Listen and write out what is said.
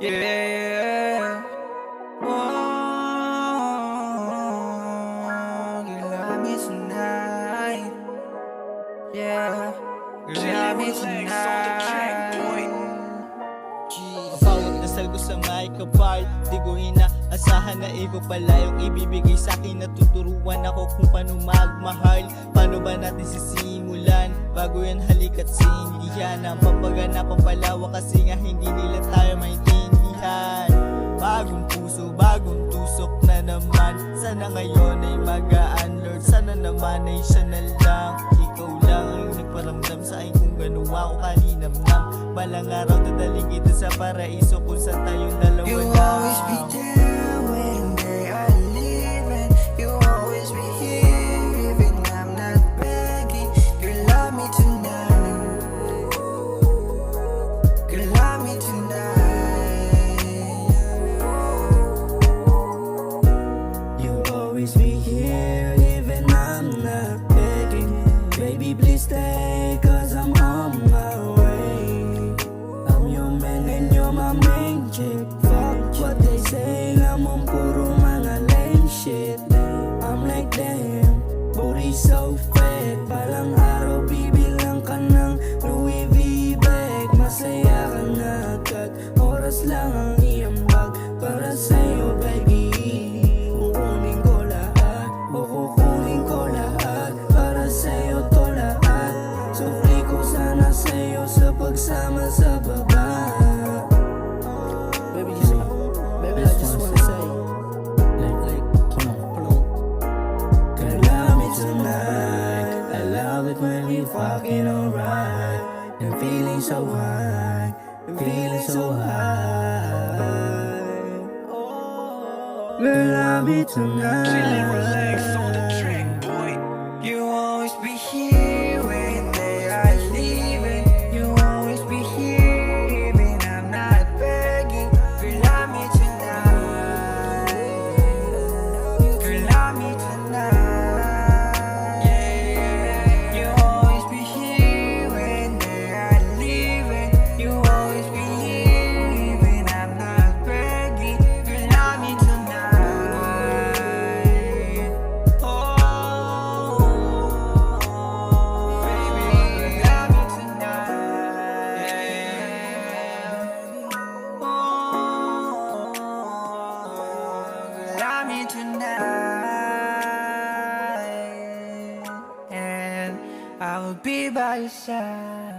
Yeah. Oh, you love me tonight. Yeah. You love me tonight. Bawat dasal ko sa may kapal, di ko inaasahan na ikaw pala yung ibibigay sa'kin. Natuturuan ako kung paano magmahal. Paano ba natin sisimulan? Bago yan halika't sindihan ang papaganapan palawa, kasi nga hindi nila tayo maintindihan. Bagong puso, bagong tusok na naman. Sana ngayon ay magaan, Lord. Sana naman ay siya na lang. Ikaw lang ang nagparamdam sa akin kung gano'n ako kaninamnam. Balang araw dadaling kita sa paraiso kung saan tayong dalawa You lang. always be there when they are leaving. You always be here even I'm not begging. You love me tonight. You love me tonight. You always be here even I'm not begging. Baby please stay, cause I'm on my way. I'm your man and you're my main chick. Fuck what they say, I'm on puro mga lame shit. I'm like damn, booty so fat. Palang araw bibilang ka ng Louis V bag. Masaya ka na agad, oras lang ang iambag para sa'yo baby. Kukunin ko lahat, kukunin ko lahat para sa'yo to lahat. Sufli ko sana sa'yo sa pagsama sa baba. Baby, I just wanna say, come on. Girl, love me tonight. I love it when we fucking alright. And feeling so high, feeling so high. Girl, love me tonight. You always be here when they are leaving. You always be here even I'm not begging. You love me tonight. You love me tonight. Yeah. You always be here when they are leaving. You always be here even I'm not begging. You love me tonight. Oh, baby, you love me tonight. Oh, you love me tonight, and I will be by your side.